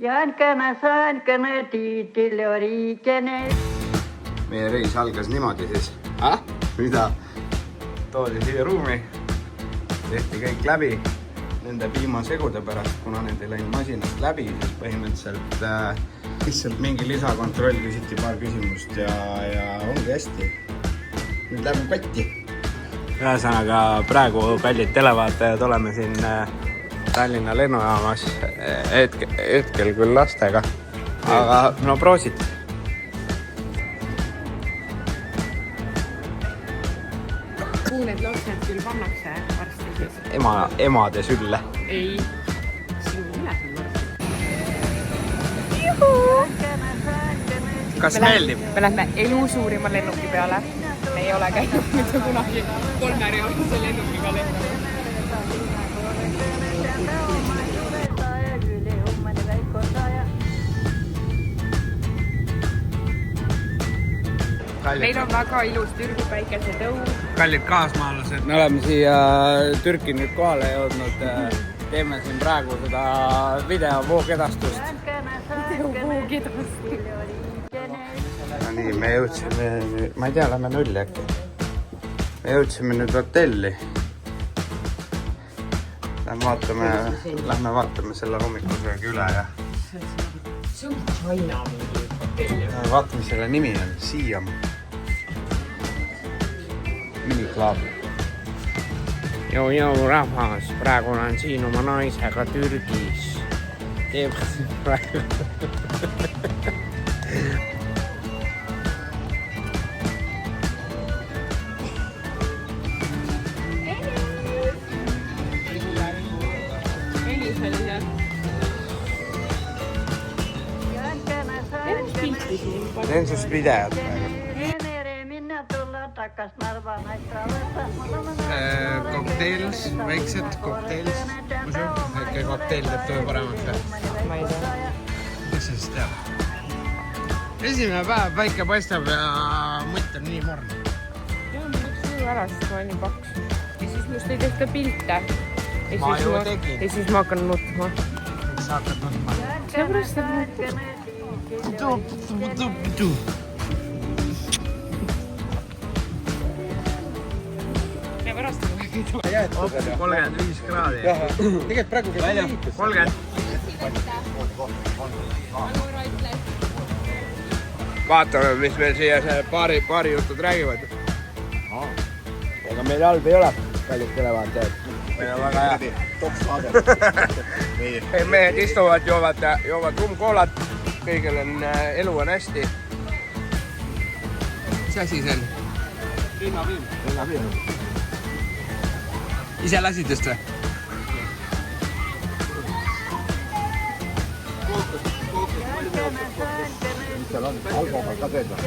Saankana tiitil origene. Meie reis algas niimoodi siis. Mida? Toodi siia ruumi. Tehti kõik läbi. Nende piimasegude pärast, kuna need ei läinud masinast läbi, siis põhimõtteliselt lihtsalt mingi lisakontroll, küsiti paar küsimust ja ongi hästi. Nüüd läheb kotti. Ühesõnaga praegu kallid televaatajad oleme siin Tallinna lennujaamas hetkel küll lastega, aga no proosit. Kuhu need lapsed küll pannakse varsti siis? Emade sülle. Ei, sinu üles on varsti. Juhu! Kas meeldib? Me lähme elu suurima lennuki peale. Me ei ole käinud mitte kunagi 3-realise lennukiga lennuki. Meil on väga ilus Türgi päikesetõus. Kallid kaasmaalased, me oleme siia Türki nüüd kohale jõudnud. Teeme siin praegu seda videovoogedastust. No nii, me jõudsime, ma ei tea, lähme nulli äkki. Me jõudsime nüüd hotelli. Lähme vaatame selle hommikusöögi üle ja See on China hotelli. vaatame selle nimi on Siam. Miniklaab. Jou rahvas, praegu olen siin oma naisega Türgis. Teeb praegu. Teen sust videot praegu. Kokteils, väiksed kokteils. Muidu, äkki kokteil teeb töö paremaks. Ma ei tea. Mis sa siis teab? Esimene päev päike paistab ja mutt on nii morn. Jah, ma läks suju ära, sest ma olen nii paks. Ja siis must ei tehta pilte. Ma ju tegin. Ja siis ma hakkan nutma. Miks sa hakkad nutma? Seepärast saab nutma. Ja pärast on väga 35 kraadi. Tegelikult praegu käib liikus. 30. Vaatame, mis meil siia see paari jutud räägivad. Ega meil halb ei ole, kallid televaatajad. Meil on väga hea. Toks saade. Mehed istuvad, joovad rumkoolat. Kõigil on elu on hästi. Mis asi see on? Rinnapiim. Ise lasid just või? Seal on alkohol ka teed või?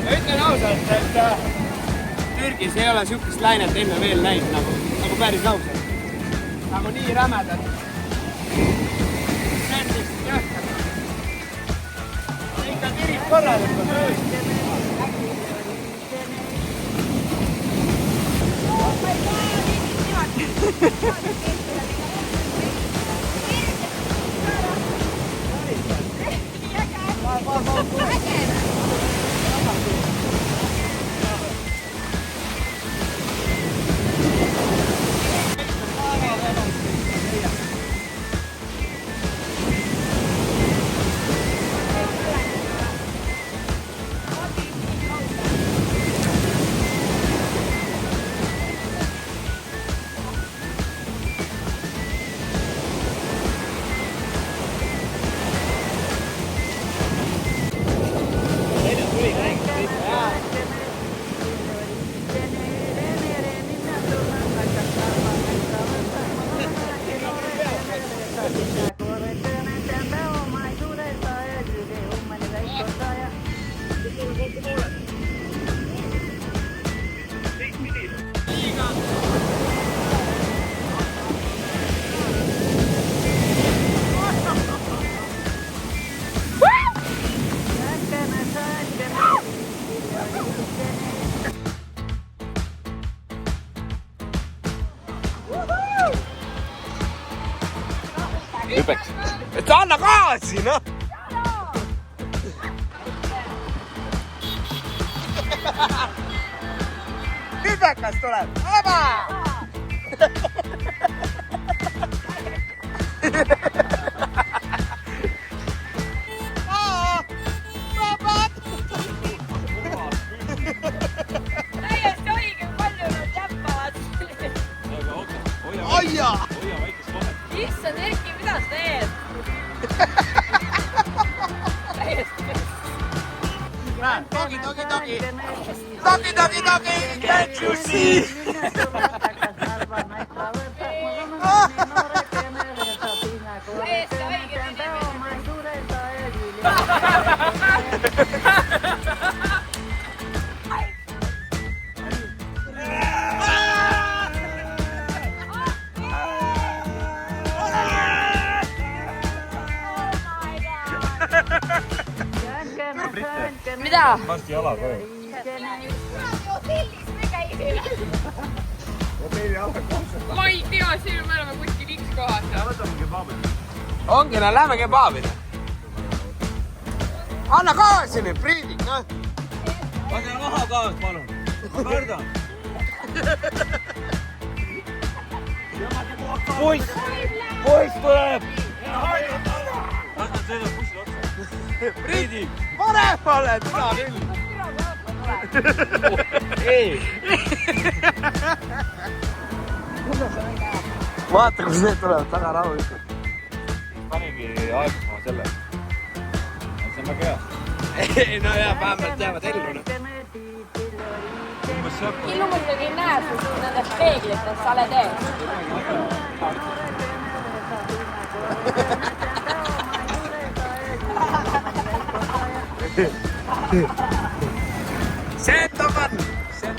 Ma ütlen ausalt, et Türgis ei ole sihukest lainet enne veel näinud nagu päris ausalt. Nagu nii rämedad. Sändist jõhkad. Ikka tirib korralikult. anna gaasi, noh! Hübekas tuleb! Aba! Täiesti õige, palju nad jäppavad. Aia! Issand, Erki, mida sa teed? Täiesti. Togi! Can't you see? Täiesti õige. Mida? Lasti jala ka ju. Ma ei tea, siin me oleme kuskil X kohas. Ongi, no lähme kebaabile. Anna gaasi nüüd, Priidik, noh! Pane maha gaas, palun. Ma kardan. Poiss tuleb! Las nad sõidavad bussi otsa. Priidik! Paremale, tuna küll! Ei! Vaata, kus need tulevad taga rahulikult. Panegi aegma selle. See on väga hea. Ei, no jaa, vähemalt jäävad ellu, noh. Illu muidugi ei näe, sest nendest peeglitest sa oled ees. Sentavan! Sinä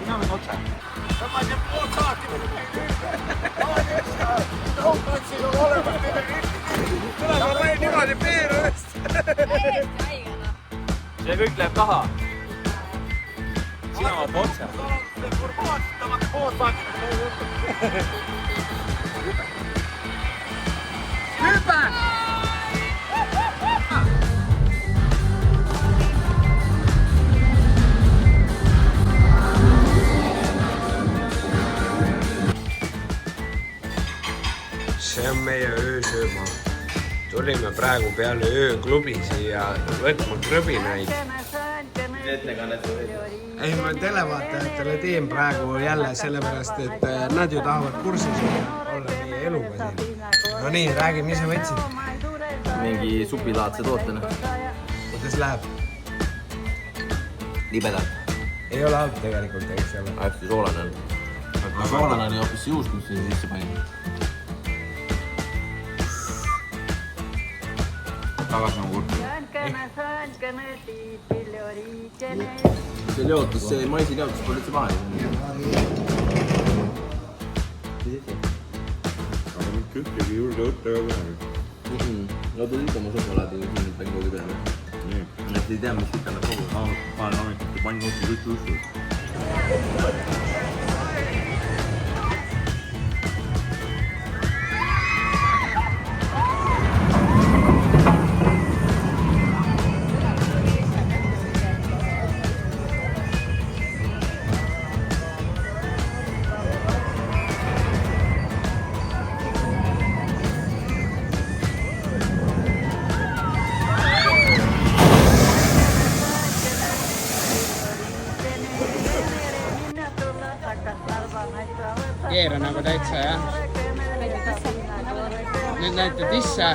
menen otsa. Niimoodi piirust! See kõik läheb taha. Sina vaata otsa. Hüppe! See on meie öösööma. Tulime praegu peale ööklubi siia võtma krõbinaid. Ei, ma televaatajatele teen praegu jälle sellepärast, et nad ju tahavad kursis olla meie eluga siin. No nii, räägi, mis sa võtsid? Mingi supilaadse tootena. Kuidas läheb? Libedalt. Ei ole halb tegelikult, eks ole. Hästi soolane on. Soolane oli hoopis juust, mis siin sisse panin. Tagasi on kurk. See leotus, see maisileotus pole üldse paha. Aga nüüd küttegi juurde võtta ka kunagi. No tuli ikka mu šokolaadi siin pängogi peale. Nii. Et ei tea, mis ikka nad kogu. Panen ametlikult pannkotti kõik ustud. Keera nagu täitsa, jah? Nüüd näita tisse.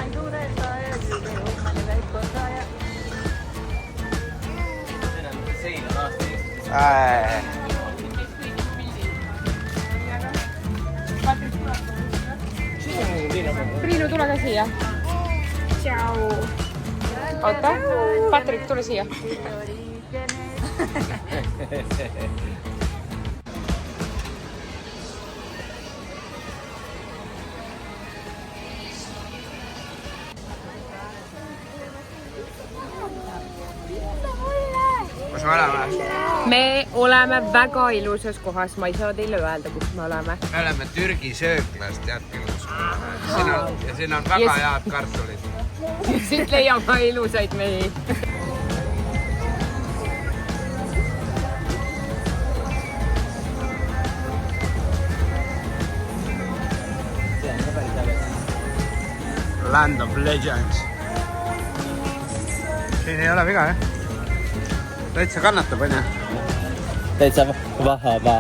Priinu, tule ka siia. Tšau. Oota, Patrik, tule siia. kus me oleme? Me oleme väga ilusas kohas, ma ei saa teile öelda, kus me oleme. Me oleme Türgi sööklas, tead küll, kus me oleme. Siin on väga head kartulid. Siit leiame ilusaid mehi. Land of Legends. Siin ei ole viga, jah? Täitsa kannatab, on ju? Täitsa vahava.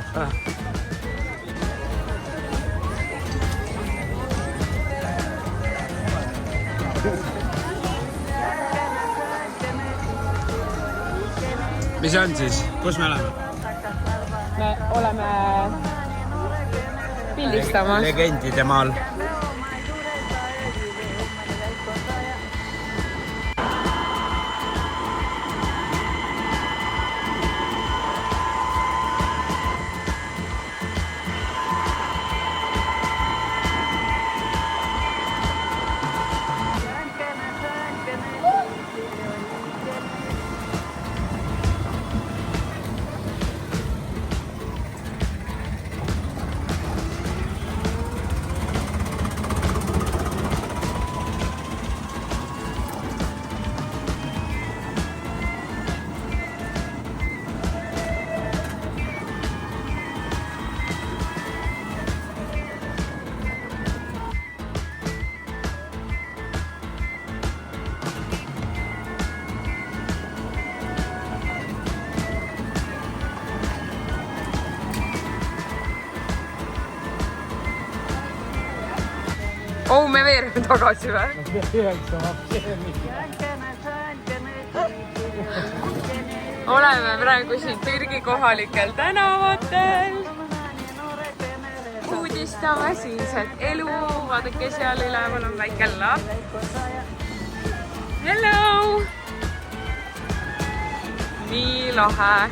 Mis on siis? Kus me oleme? Me oleme pildistamas. Legendide maal. Oh, me veereme tagasi või? Oleme praegu siin Türgi kohalikel tänavatel. Uudistame siinset elu. Vaadake, seal üleval on väike laps. Hello! Nii lahe.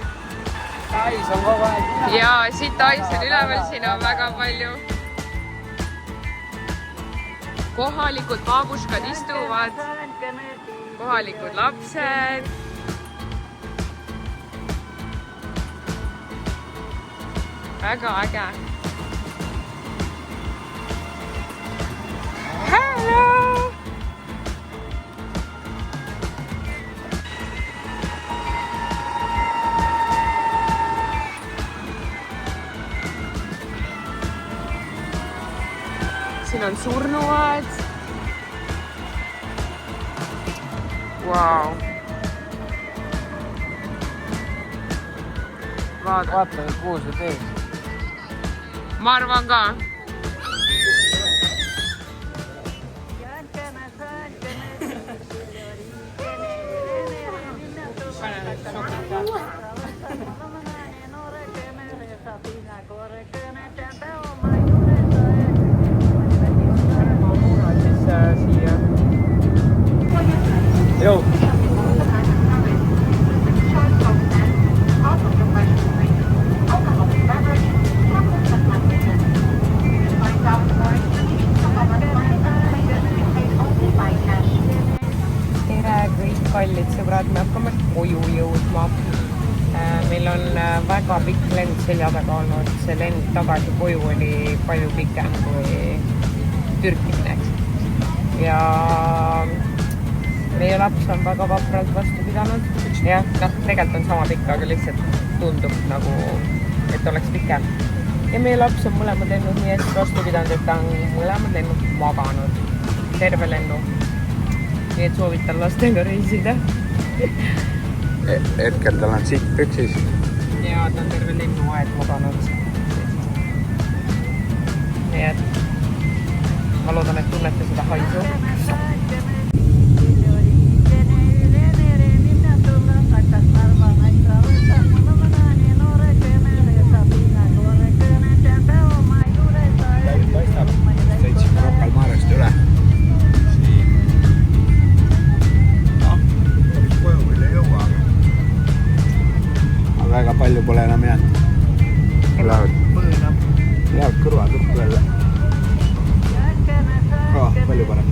Tais on kogu aeg. Ja siit tais on üleval, siin on väga palju. Kohalikud babuškad istuvad, kohalikud lapsed. Väga äge. Hello! Siin on surnuaed. Wow. Vaata, kuhu see teeb. ma arvan ka. Joo. Tere kõik kallid sõbrad, me hakkame koju jõudma. Meil on väga pikk lend selja taga olnud. See lend tagasi koju oli palju pikem kui Türki mineks. Ja meie laps on väga vapralt vastu pidanud. Jah, tegelikult on sama pikk, aga lihtsalt tundub nagu, et oleks pikem. Ja meie laps on mõlemad lennud nii hästi vastu pidanud, et ta on mõlemad lennud maganud. Terve lennu. Nii et soovitan lastega reisida. Hetkel tal on siit püksis. Ja ta on terve lennuaed maganud. Nii et ma loodan, et tunnete seda haisu. Sõitsime Rocca al Marest üle. Koju küll ei jõua, aga väga palju pole enam jäänud. Lähevad kõrvad õppe jälle. Palju parem.